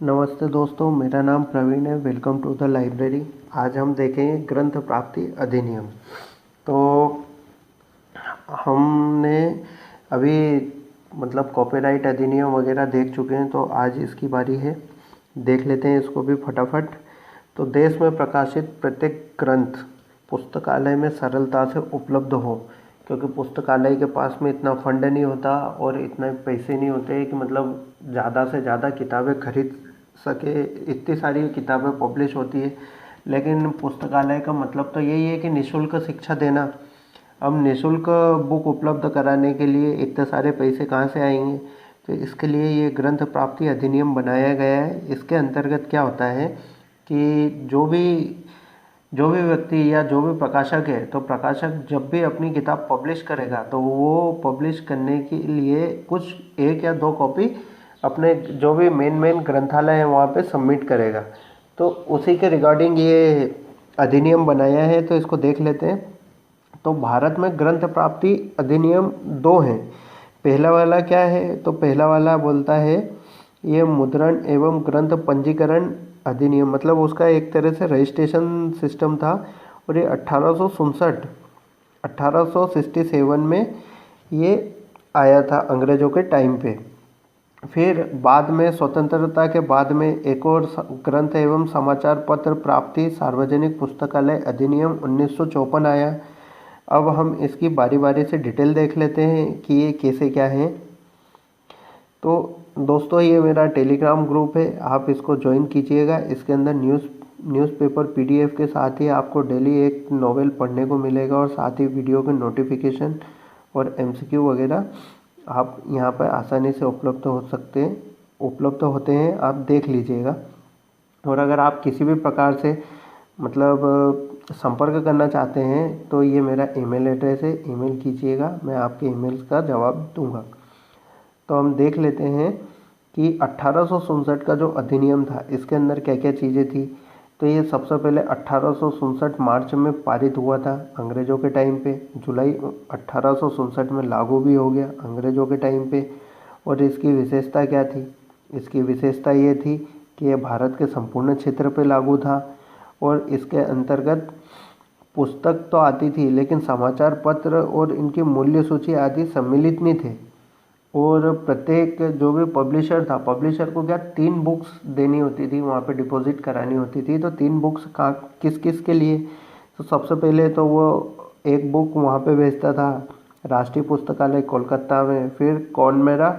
नमस्ते दोस्तों, मेरा नाम प्रवीण है। Welcome to the library. आज हम देखेंगे ग्रंथ प्राप्ति अधिनियम। तो हमने अभी कॉपीराइट अधिनियम वगैरह देख चुके हैं, तो आज इसकी बारी है। देख लेते हैं इसको भी फटाफट। तो देश में प्रकाशित प्रत्येक ग्रंथ पुस्तकालय में सरलता से उपलब्ध हो, क्योंकि पुस्तकालय के पास में इतना फंड नहीं होता और इतने पैसे नहीं होते कि ज़्यादा से ज़्यादा किताबें खरीद सके। इतनी सारी किताबें पब्लिश होती है, लेकिन पुस्तकालय का मतलब तो यही है कि निःशुल्क शिक्षा देना। अब निःशुल्क बुक उपलब्ध कराने के लिए इतने सारे पैसे कहाँ से आएंगे? तो इसके लिए ये ग्रंथ प्राप्ति अधिनियम बनाया गया है। इसके अंतर्गत क्या होता है कि जो भी व्यक्ति या जो भी प्रकाशक है, तो प्रकाशक जब भी अपनी किताब पब्लिश करेगा तो वो पब्लिश करने के लिए कुछ 1 या 2 कॉपी अपने जो भी मेन ग्रंथालय है वहाँ पे सबमिट करेगा। तो उसी के रिगार्डिंग ये अधिनियम बनाया है, तो इसको देख लेते हैं। तो भारत में ग्रंथ प्राप्ति अधिनियम 2 हैं। पहला वाला क्या है? तो पहला वाला बोलता है ये मुद्रण एवं ग्रंथ पंजीकरण अधिनियम, मतलब उसका एक तरह से रजिस्ट्रेशन सिस्टम था। और ये 1867 में ये आया था अंग्रेज़ों के टाइम पे। फिर बाद में स्वतंत्रता के बाद में एक और ग्रंथ एवं समाचार पत्र प्राप्ति सार्वजनिक पुस्तकालय अधिनियम 1954 आया। अब हम इसकी बारी बारी से डिटेल देख लेते हैं कि ये कैसे क्या है। तो दोस्तों, ये मेरा टेलीग्राम ग्रुप है, आप इसको ज्वाइन कीजिएगा। इसके अंदर न्यूज़पेपर पीडीएफ के साथ ही आपको डेली एक नॉवेल पढ़ने को मिलेगा, और साथ ही वीडियो के नोटिफिकेशन और एमसीक्यू वगैरह आप यहाँ पर आसानी से उपलब्ध होते हैं। आप देख लीजिएगा। और अगर आप किसी भी प्रकार से संपर्क करना चाहते हैं तो ये मेरा ईमेल एड्रेस है, ईमेल कीजिएगा, मैं आपके ईमेल्स का जवाब दूंगा। तो हम देख लेते हैं कि 1867 का जो अधिनियम था, इसके अंदर क्या क्या चीज़ें थी। तो ये सबसे पहले 1867 मार्च में पारित हुआ था अंग्रेज़ों के टाइम पे। जुलाई 1867 में लागू भी हो गया अंग्रेज़ों के टाइम पे। और इसकी विशेषता क्या थी? इसकी विशेषता ये थी कि ये भारत के संपूर्ण क्षेत्र पे लागू था। और इसके अंतर्गत पुस्तक तो आती थी, लेकिन समाचार पत्र और इनकी मूल्य सूची आदि सम्मिलित नहीं थे। और प्रत्येक जो भी पब्लिशर था, पब्लिशर को क्या 3 बुक्स देनी होती थी, वहाँ पे डिपॉजिट करानी होती थी। तो 3 बुक्स किस किस के लिए? तो सबसे पहले तो वो एक बुक वहाँ पे भेजता था राष्ट्रीय पुस्तकालय कोलकाता में, फिर कॉनमेरा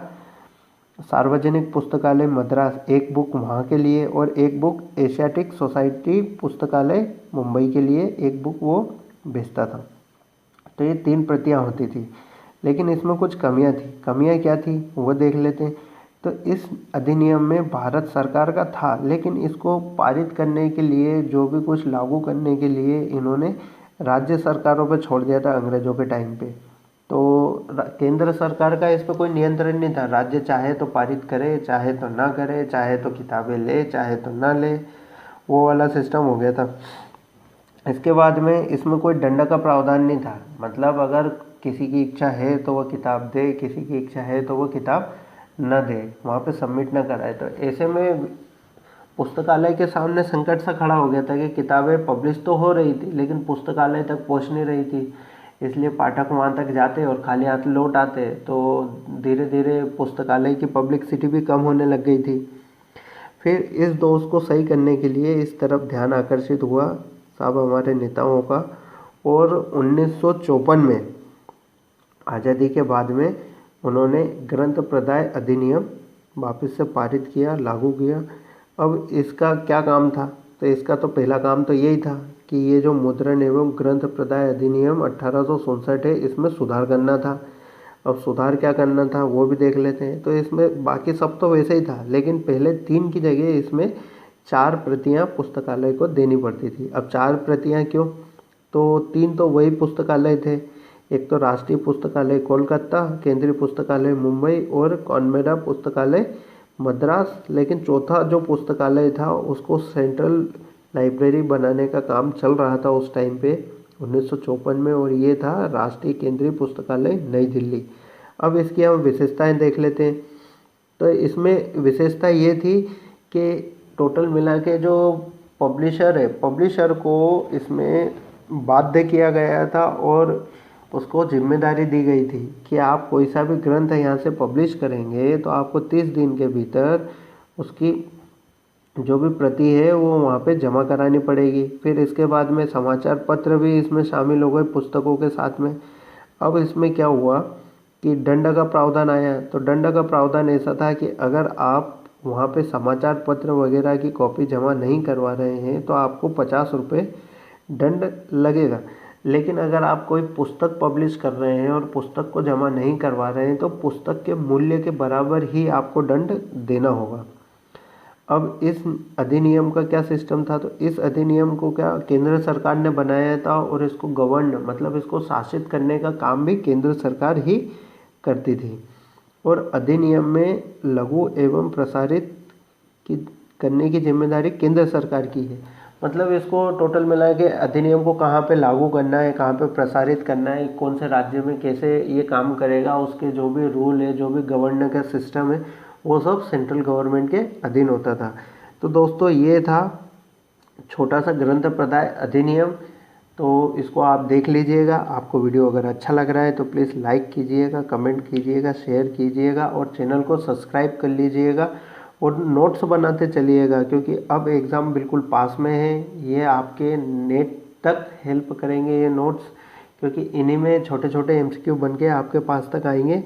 सार्वजनिक पुस्तकालय मद्रास, एक बुक वहाँ के लिए, और एक बुक एशियाटिक सोसाइटी पुस्तकालय मुंबई के लिए एक बुक वो भेजता था। तो ये 3 प्रतियाँ होती थी। लेकिन इसमें कुछ कमियां थी। कमियां क्या थी वो देख लेते हैं। तो इस अधिनियम में भारत सरकार का था, लेकिन इसको पारित करने के लिए, जो भी कुछ लागू करने के लिए, इन्होंने राज्य सरकारों पर छोड़ दिया था अंग्रेज़ों के टाइम पे। तो केंद्र सरकार का इस पर कोई नियंत्रण नहीं था। राज्य चाहे तो पारित करे, चाहे तो ना करे, चाहे तो किताबें ले, चाहे तो ना ले, वो वाला सिस्टम हो गया था। इसके बाद में इसमें कोई दंड का प्रावधान नहीं था। मतलब अगर किसी की इच्छा है तो वह किताब दे, किसी की इच्छा है तो वो किताब न दे, वहाँ पे सबमिट ना कराए। तो ऐसे में पुस्तकालय के सामने संकट सा खड़ा हो गया था कि किताबें पब्लिश तो हो रही थी, लेकिन पुस्तकालय तक पहुँच नहीं रही थी। इसलिए पाठक वहाँ तक जाते और खाली हाथ लौट आते। तो धीरे धीरे पुस्तकालय की पब्लिसिटी भी कम होने लग गई थी। फिर इस दोष को सही करने के लिए इस तरफ ध्यान आकर्षित हुआ सब हमारे नेताओं का। और 1954 में आज़ादी के बाद में उन्होंने ग्रंथ प्रदाय अधिनियम वापस से पारित किया, लागू किया। अब इसका क्या काम था? तो इसका तो पहला काम तो यही था कि ये जो मुद्रण एवं ग्रंथ प्रदाय अधिनियम 1867 है, इसमें सुधार करना था। अब सुधार क्या करना था वो भी देख लेते हैं। तो इसमें बाकी सब तो वैसे ही था, लेकिन पहले 3 की जगह इसमें 4 प्रतियाँ पुस्तकालय को देनी पड़ती थी। अब 4 प्रतियाँ क्यों? तो 3 तो वही पुस्तकालय थे। एक तो राष्ट्रीय पुस्तकालय कोलकाता, केंद्रीय पुस्तकालय मुंबई और कॉनमेरा पुस्तकालय मद्रास। लेकिन चौथा जो पुस्तकालय था उसको सेंट्रल लाइब्रेरी बनाने का काम चल रहा था उस टाइम पे 1954 में, और ये था राष्ट्रीय केंद्रीय पुस्तकालय नई दिल्ली। अब इसकी हम विशेषताएं देख लेते हैं। तो इसमें विशेषता ये थी कि टोटल मिला के जो पब्लिशर है, पब्लिशर को इसमें बाध्य किया गया था और उसको जिम्मेदारी दी गई थी कि आप कोई सा भी ग्रंथ यहाँ से पब्लिश करेंगे तो आपको 30 दिन के भीतर उसकी जो भी प्रति है वो वहाँ पे जमा करानी पड़ेगी। फिर इसके बाद में समाचार पत्र भी इसमें शामिल हो गए पुस्तकों के साथ में। अब इसमें क्या हुआ कि दंड का प्रावधान आया। तो दंड का प्रावधान ऐसा था कि अगर आप वहाँ पे समाचार पत्र वगैरह की कॉपी जमा नहीं करवा रहे हैं तो आपको 50 रुपये दंड लगेगा। लेकिन अगर आप कोई पुस्तक पब्लिश कर रहे हैं और पुस्तक को जमा नहीं करवा रहे हैं तो पुस्तक के मूल्य के बराबर ही आपको दंड देना होगा। अब इस अधिनियम का क्या सिस्टम था, तो इस अधिनियम को क्या केंद्र सरकार ने बनाया था और इसको गवर्न मतलब इसको शासित करने का काम भी केंद्र सरकार ही करती थी। और अधिनियम में लघु एवं प्रसारित की करने की जिम्मेदारी केंद्र सरकार की है। मतलब इसको टोटल मिला के अधिनियम को कहाँ पे लागू करना है, कहाँ पे प्रसारित करना है, कौन से राज्य में कैसे ये काम करेगा, उसके जो भी रूल है, जो भी गवर्नर का सिस्टम है, वो सब सेंट्रल गवर्नमेंट के अधीन होता था। तो दोस्तों ये था छोटा सा ग्रंथ प्रदाय अधिनियम। तो इसको आप देख लीजिएगा। आपको वीडियो अगर अच्छा लग रहा है तो प्लीज़ लाइक कीजिएगा, कमेंट कीजिएगा, शेयर कीजिएगा और चैनल को सब्सक्राइब कर लीजिएगा और नोट्स बनाते चलिएगा, क्योंकि अब एग्ज़ाम बिल्कुल पास में है। ये आपके नेट तक हेल्प करेंगे ये नोट्स, क्योंकि इन्हीं में छोटे छोटे MCQ बन के आपके पास तक आएंगे।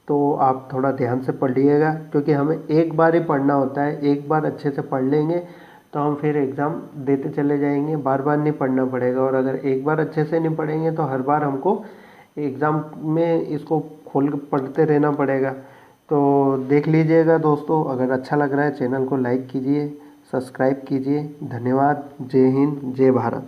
तो आप थोड़ा ध्यान से पढ़ लीजिएगा, क्योंकि हमें एक बार ही पढ़ना होता है। एक बार अच्छे से पढ़ लेंगे तो हम फिर एग्ज़ाम देते चले जाएंगे, बार बार नहीं पढ़ना पड़ेगा। और अगर एक बार अच्छे से नहीं पढ़ेंगे तो हर बार हमको एग्ज़ाम में इसको खोल कर पढ़ते रहना पड़ेगा। तो देख लीजिएगा दोस्तों। अगर अच्छा लग रहा है चैनल को लाइक कीजिए, सब्सक्राइब कीजिए। धन्यवाद। जय हिंद, जय भारत।